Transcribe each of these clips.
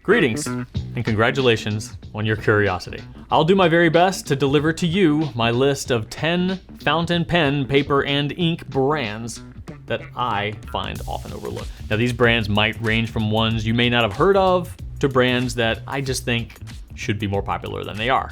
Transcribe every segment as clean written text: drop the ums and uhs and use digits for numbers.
Greetings and congratulations on your curiosity. I'll do my very best to deliver to you my list of 10 fountain pen, paper, and ink brands that I find often overlooked. Now, these brands might range from ones you may not have heard of to brands that I just think should be more popular than they are.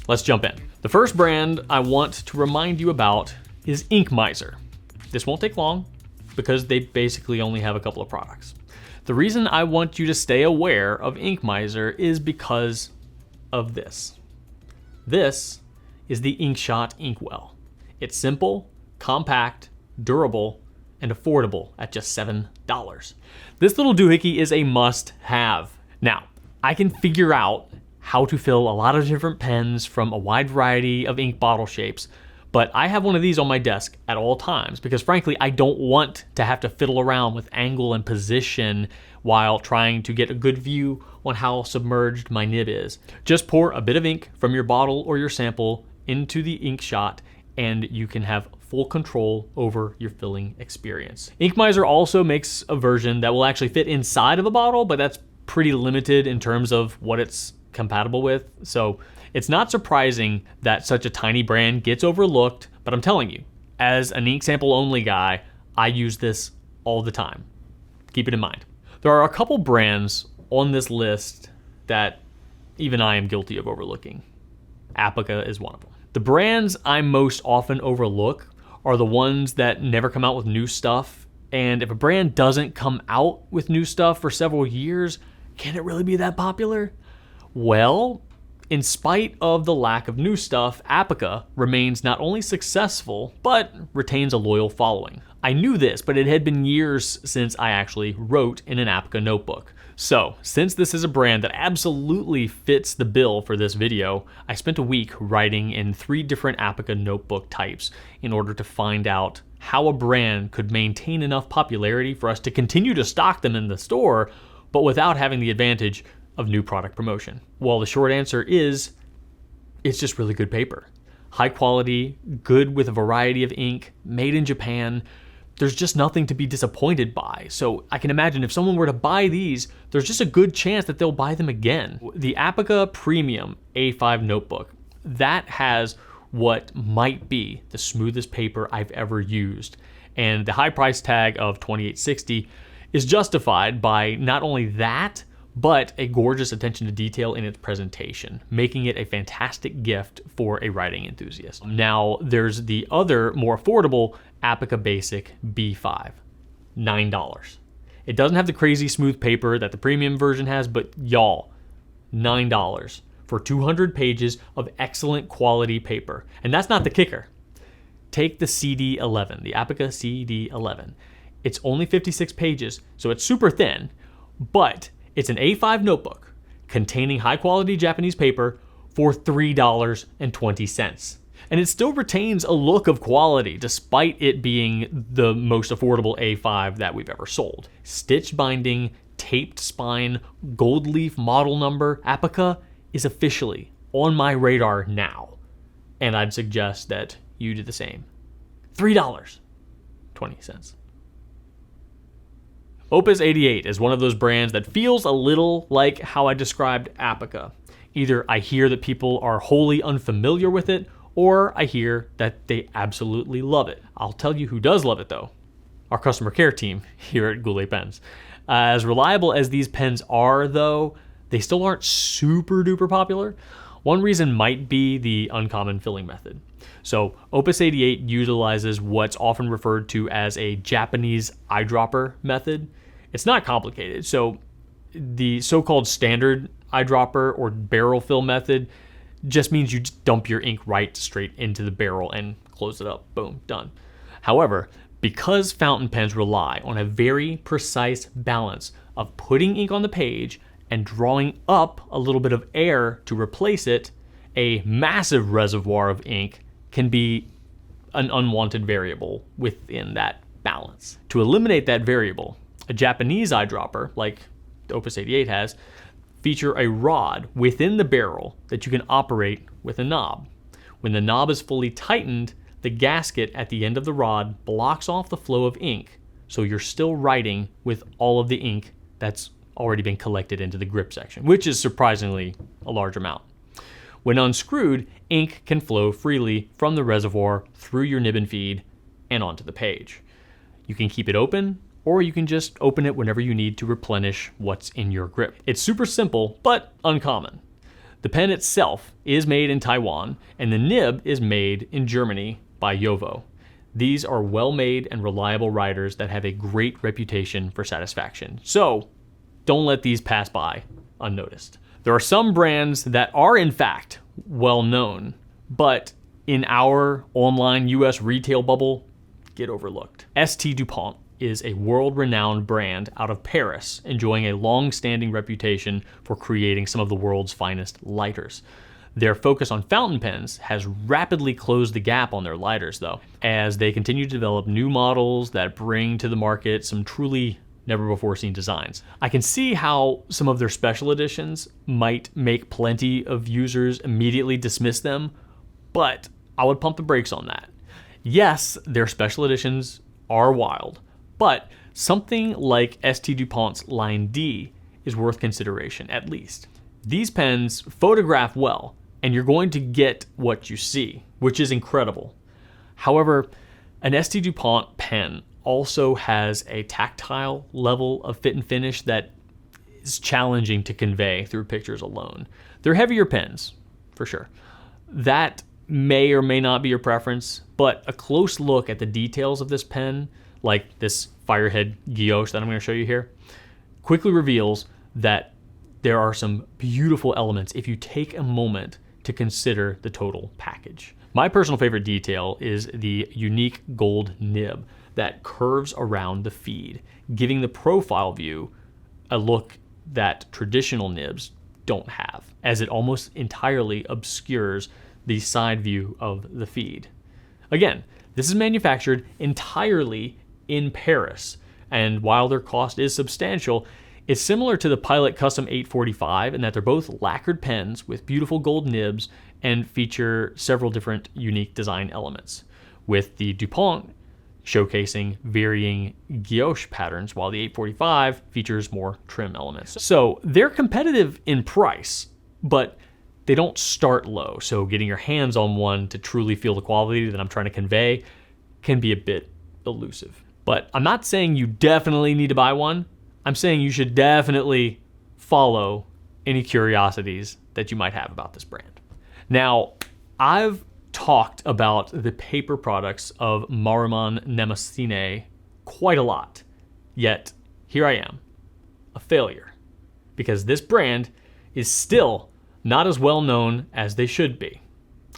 Let's jump in. The first brand I want to remind you about is Ink Miser. This won't take long because they basically only have a couple of products. The reason I want you to stay aware of Ink Miser is because of this. This is the Inkshot Inkwell. It's simple, compact, durable, and affordable at just $7. This little doohickey is a must-have. Now, I can figure out how to fill a lot of different pens from a wide variety of ink bottle shapes, but I have one of these on my desk at all times because frankly, I don't want to have to fiddle around with angle and position while trying to get a good view on how submerged my nib is. Just pour a bit of ink from your bottle or your sample into the Inkshot and you can have full control over your filling experience. Ink Miser also makes a version that will actually fit inside of a bottle, but that's pretty limited in terms of what it's compatible with. So it's not surprising that such a tiny brand gets overlooked, but I'm telling you, as an ink sample only guy, I use this all the time. Keep it in mind. There are a couple brands on this list that even I am guilty of overlooking. Apica is one of them. The brands I most often overlook are the ones that never come out with new stuff. And if a brand doesn't come out with new stuff for several years, can it really be that popular? Well, in spite of the lack of new stuff, Apica remains not only successful, but retains a loyal following. I knew this, but it had been years since I actually wrote in an Apica notebook. So, since this is a brand that absolutely fits the bill for this video, I spent a week writing in 3 different Apica notebook types in order to find out how a brand could maintain enough popularity for us to continue to stock them in the store, but without having the advantage of new product promotion. Well, the short answer is, it's just really good paper. High quality, good with a variety of ink, made in Japan. There's just nothing to be disappointed by. So I can imagine if someone were to buy these, there's just a good chance that they'll buy them again. The Apica Premium A5 notebook, that has what might be the smoothest paper I've ever used. And the high price tag of $28.60 is justified by not only that, but a gorgeous attention to detail in its presentation, making it a fantastic gift for a writing enthusiast. Now, there's the other, more affordable Apica Basic B5, $9. It doesn't have the crazy smooth paper that the premium version has, but y'all, $9 for 200 pages of excellent quality paper. And that's not the kicker. Take the CD11, the Apica CD11. It's only 56 pages, so it's super thin, but it's an A5 notebook containing high-quality Japanese paper for $3.20. And it still retains a look of quality despite it being the most affordable A5 that we've ever sold. Stitched binding, taped spine, gold leaf model number, Apica is officially on my radar now. And I'd suggest that you do the same. $3.20. Opus 88 is one of those brands that feels a little like how I described Apica. Either I hear that people are wholly unfamiliar with it, or I hear that they absolutely love it. I'll tell you who does love it though. Our customer care team here at Goulet Pens. As reliable as these pens are though, they still aren't super duper popular. One reason might be the uncommon filling method. So Opus 88 utilizes what's often referred to as a Japanese eyedropper method. It's not complicated. So the so-called standard eyedropper or barrel fill method just means you just dump your ink right straight into the barrel and close it up. Boom, done. However, because fountain pens rely on a very precise balance of putting ink on the page and drawing up a little bit of air to replace it, a massive reservoir of ink can be an unwanted variable within that balance. To eliminate that variable, a Japanese eyedropper, like the Opus 88 has, feature a rod within the barrel that you can operate with a knob. When the knob is fully tightened, the gasket at the end of the rod blocks off the flow of ink, so you're still writing with all of the ink that's already been collected into the grip section, which is surprisingly a large amount. When unscrewed, ink can flow freely from the reservoir through your nib and feed and onto the page. You can keep it open, or you can just open it whenever you need to replenish what's in your grip. It's super simple, but uncommon. The pen itself is made in Taiwan, and the nib is made in Germany by Jowo. These are well-made and reliable writers that have a great reputation for satisfaction. So, don't let these pass by unnoticed. There are some brands that are in fact well-known, but in our online US retail bubble, get overlooked. ST Dupont is a world-renowned brand out of Paris, enjoying a long-standing reputation for creating some of the world's finest lighters. Their focus on fountain pens has rapidly closed the gap on their lighters, though, as they continue to develop new models that bring to the market some truly never-before-seen designs. I can see how some of their special editions might make plenty of users immediately dismiss them, but I would pump the brakes on that. Yes, their special editions are wild, but something like ST Dupont's Line D is worth consideration, at least. These pens photograph well, and you're going to get what you see, which is incredible. However, an ST Dupont pen also has a tactile level of fit and finish that is challenging to convey through pictures alone. They're heavier pens, for sure. That may or may not be your preference, but a close look at the details of this pen, like this Firehead guilloche that I'm going to show you here, quickly reveals that there are some beautiful elements if you take a moment to consider the total package. My personal favorite detail is the unique gold nib that curves around the feed, giving the profile view a look that traditional nibs don't have, as it almost entirely obscures the side view of the feed. Again, this is manufactured entirely in Paris, and while their cost is substantial, it's similar to the Pilot Custom 845 in that they're both lacquered pens with beautiful gold nibs and feature several different unique design elements, with the Dupont showcasing varying guilloche patterns, while the 845 features more trim elements. So they're competitive in price, but they don't start low, so getting your hands on one to truly feel the quality that I'm trying to convey can be a bit elusive. But I'm not saying you definitely need to buy one. I'm saying you should definitely follow any curiosities that you might have about this brand. Now, I've talked about the paper products of Maruman Mnemosyne quite a lot, yet here I am, a failure, because this brand is still not as well known as they should be.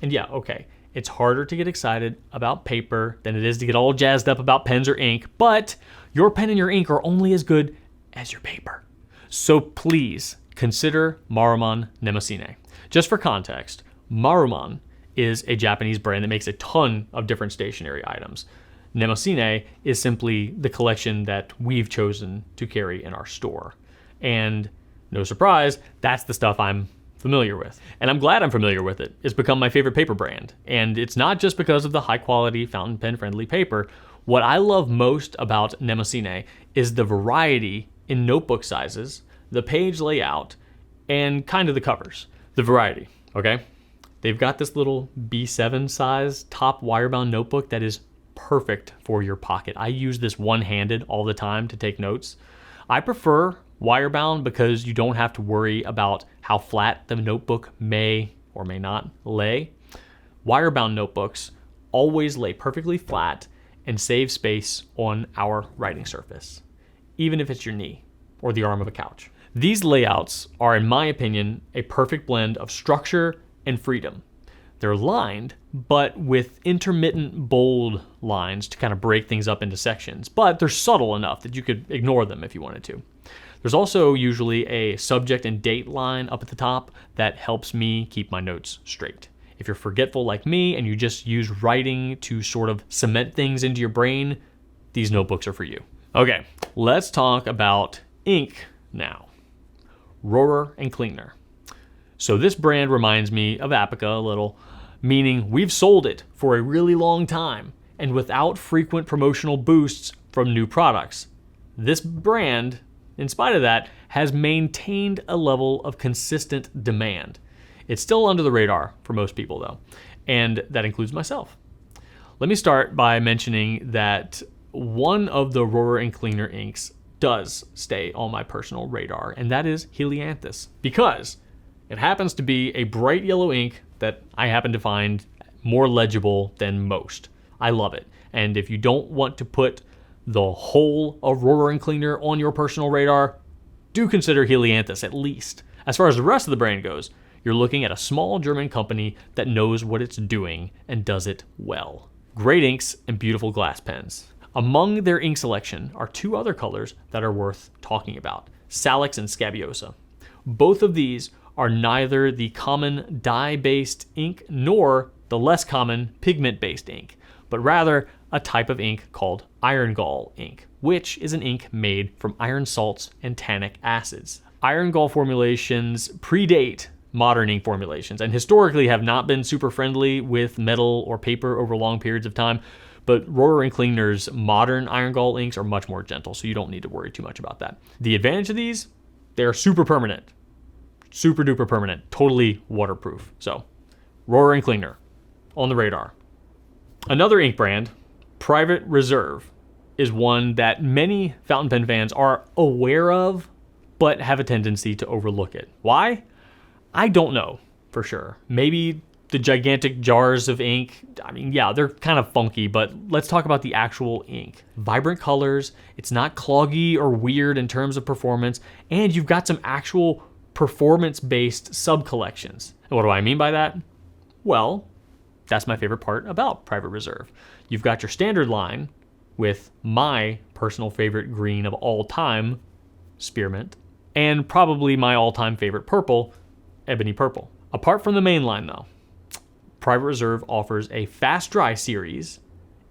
And yeah, okay, it's harder to get excited about paper than it is to get all jazzed up about pens or ink, but your pen and your ink are only as good as your paper. So please consider Maruman Mnemosyne. Just for context, Maruman is a Japanese brand that makes a ton of different stationery items. Mnemosyne is simply the collection that we've chosen to carry in our store. And no surprise, that's the stuff I'm familiar with. And I'm glad I'm familiar with it. It's become my favorite paper brand. And it's not just because of the high quality fountain pen friendly paper. What I love most about Mnemosyne is the variety in notebook sizes, the page layout, and kind of the covers. The variety, okay? They've got this little B7 size top wire-bound notebook that is perfect for your pocket. I use this one-handed all the time to take notes. I prefer wire-bound because you don't have to worry about how flat the notebook may or may not lay. Wire-bound notebooks always lay perfectly flat and save space on our writing surface, even if it's your knee or the arm of a couch. These layouts are, in my opinion, a perfect blend of structure and freedom. They're lined, but with intermittent bold lines to kind of break things up into sections, but they're subtle enough that you could ignore them if you wanted to. There's also usually a subject and date line up at the top that helps me keep my notes straight. If you're forgetful like me and you just use writing to sort of cement things into your brain, these notebooks are for you. Okay, let's talk about ink now. Rohrer Klingner. So this brand reminds me of Apica a little, meaning we've sold it for a really long time and without frequent promotional boosts from new products. This brand in spite of that, has maintained a level of consistent demand. It's still under the radar for most people though, and that includes myself. Let me start by mentioning that one of the Rohrer Klingner inks does stay on my personal radar, and that is Helianthus, because it happens to be a bright yellow ink that I happen to find more legible than most. I love it. And if you don't want to put the whole of Rohrer Klingner on your personal radar, do consider Helianthus at least. As far as the rest of the brand goes, you're looking at a small German company that knows what it's doing and does it well. Great inks and beautiful glass pens. Among their ink selection are two other colors that are worth talking about, Salix and Scabiosa. Both of these are neither the common dye-based ink nor the less common pigment-based ink, but rather a type of ink called iron gall ink, which is an ink made from iron salts and tannic acids. Iron gall formulations predate modern ink formulations and historically have not been super friendly with metal or paper over long periods of time, but Rohrer Klingner's modern iron gall inks are much more gentle, so you don't need to worry too much about that. The advantage of these, they're super permanent. Super duper permanent, totally waterproof. So, Rohrer Klingner, on the radar. Another ink brand, Private Reserve, is one that many fountain pen fans are aware of, but have a tendency to overlook it. Why? I don't know for sure. Maybe the gigantic jars of ink, I mean, yeah, they're kind of funky, but let's talk about the actual ink. Vibrant colors, it's not cloggy or weird in terms of performance, and you've got some actual performance-based sub-collections. And what do I mean by that? Well, that's my favorite part about Private Reserve. You've got your standard line with my personal favorite green of all time, Spearmint, and probably my all-time favorite purple, Ebony Purple. Apart from the main line though, Private Reserve offers a Fast Dry series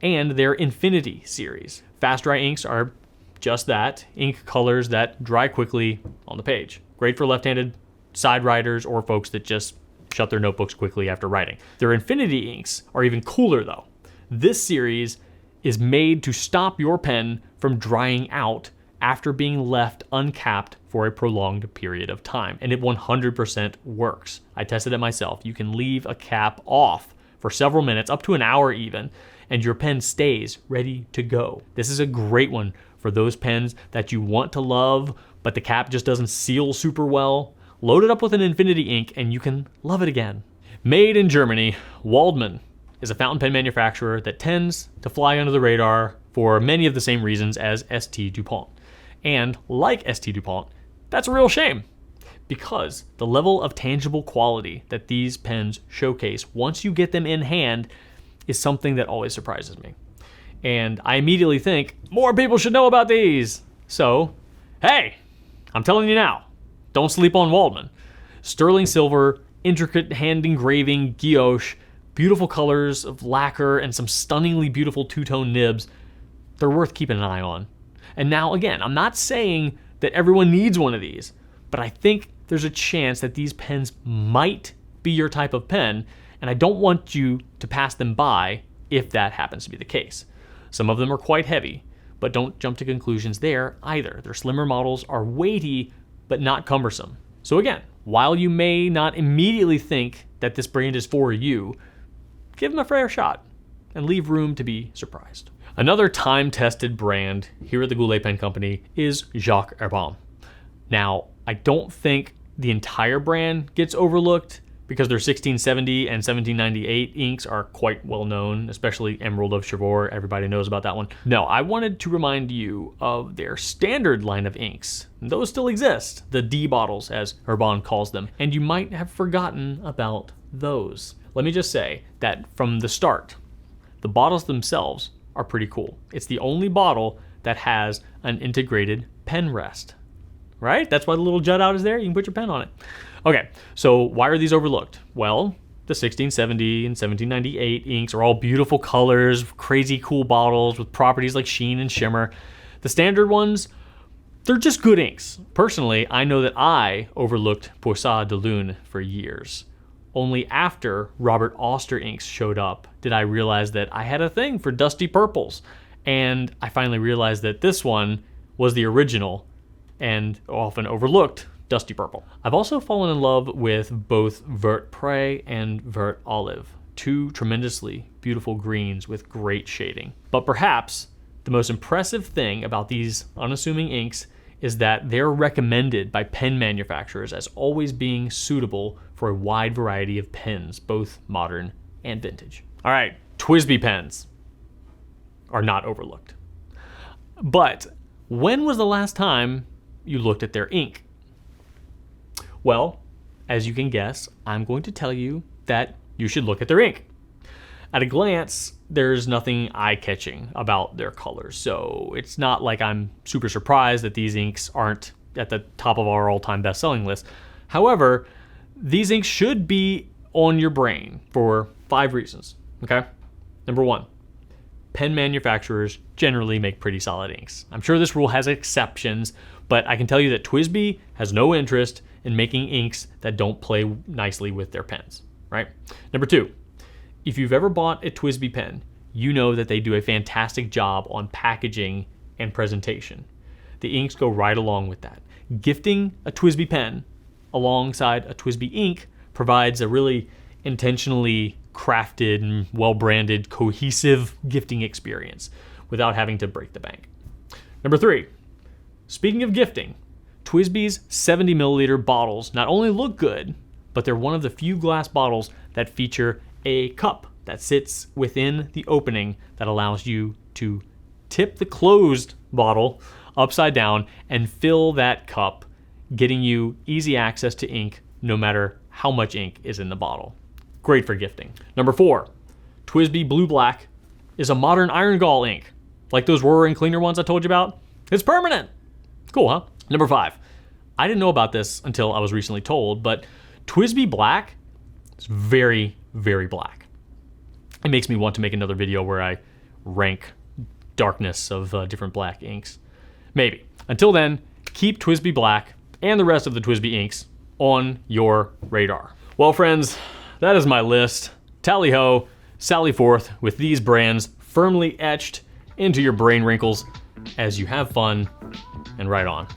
and their Infinity series. Fast Dry inks are just that, ink colors that dry quickly on the page. Great for left-handed side writers or folks that just shut their notebooks quickly after writing. Their Infinity inks are even cooler though. This series is made to stop your pen from drying out after being left uncapped for a prolonged period of time, and it 100% works. I tested it myself. You can leave a cap off for several minutes, up to an hour even, and your pen stays ready to go. This is a great one for those pens that you want to love, but the cap just doesn't seal super well. Load it up with an Infinity ink and you can love it again. Made in Germany, Waldmann is a fountain pen manufacturer that tends to fly under the radar for many of the same reasons as ST Dupont. And like ST Dupont, that's a real shame, because the level of tangible quality that these pens showcase once you get them in hand is something that always surprises me. And I immediately think, more people should know about these. So, hey, I'm telling you now, don't sleep on Waldmann. Sterling silver, intricate hand engraving, guilloche, beautiful colors of lacquer, and some stunningly beautiful two-tone nibs. They're worth keeping an eye on. And now again, I'm not saying that everyone needs one of these, but I think there's a chance that these pens might be your type of pen, and I don't want you to pass them by if that happens to be the case. Some of them are quite heavy, but don't jump to conclusions there either. Their slimmer models are weighty, but not cumbersome. So again, while you may not immediately think that this brand is for you, give them a fair shot and leave room to be surprised. Another time-tested brand here at the Goulet Pen Company is Jacques Herbin. Now, I don't think the entire brand gets overlooked because their 1670 and 1798 inks are quite well known, especially Emerald of Chivor. Everybody knows about that one. No, I wanted to remind you of their standard line of inks. Those still exist, the D bottles as Herbin calls them, and you might have forgotten about those. Let me just say that from the start, the bottles themselves are pretty cool. It's the only bottle that has an integrated pen rest, right? That's why the little jut out is there. You can put your pen on it. Okay, so why are these overlooked? Well, the 1670 and 1798 inks are all beautiful colors, crazy cool bottles with properties like sheen and shimmer. The standard ones, they're just good inks. Personally, I know that I overlooked Poissat de Lune for years. Only after Robert Auster inks showed up did I realize that I had a thing for dusty purples. And I finally realized that this one was the original and often overlooked dusty purple. I've also fallen in love with both Vert Pré and Vert Olive, two tremendously beautiful greens with great shading. But perhaps the most impressive thing about these unassuming inks is that they're recommended by pen manufacturers as always being suitable for a wide variety of pens, both modern and vintage. All right, TWSBI pens are not overlooked. But when was the last time you looked at their ink? Well, as you can guess, I'm going to tell you that you should look at their ink. At a glance, there's nothing eye-catching about their colors, so it's not like I'm super surprised that these inks aren't at the top of our all-time best-selling list. However, these inks should be on your brain for 5 reasons, okay? Number 1, pen manufacturers generally make pretty solid inks. I'm sure this rule has exceptions, but I can tell you that TWSBI has no interest in making inks that don't play nicely with their pens, right? Number 2, if you've ever bought a TWSBI pen, you know that they do a fantastic job on packaging and presentation. The inks go right along with that. Gifting a TWSBI pen alongside a TWSBI ink provides a really intentionally crafted and well-branded, cohesive gifting experience without having to break the bank. Number 3, speaking of gifting, TWSBI's 70 milliliter bottles not only look good, but they're one of the few glass bottles that feature a cup that sits within the opening that allows you to tip the closed bottle upside down and fill that cup, getting you easy access to ink no matter how much ink is in the bottle. Great for gifting. Number 4, TWSBI Blue Black is a modern iron gall ink, like those Rohrer Klingner ones I told you about. It's permanent. Cool, huh? Number 5, I didn't know about this until I was recently told, but TWSBI Black is very, very black. It makes me want to make another video where I rank darkness of different black inks. Maybe. Until then, keep TWSBI Black and the rest of the TWSBI inks on your radar. Well, friends, that is my list. Tally ho, sally forth with these brands firmly etched into your brain wrinkles as you have fun and write on.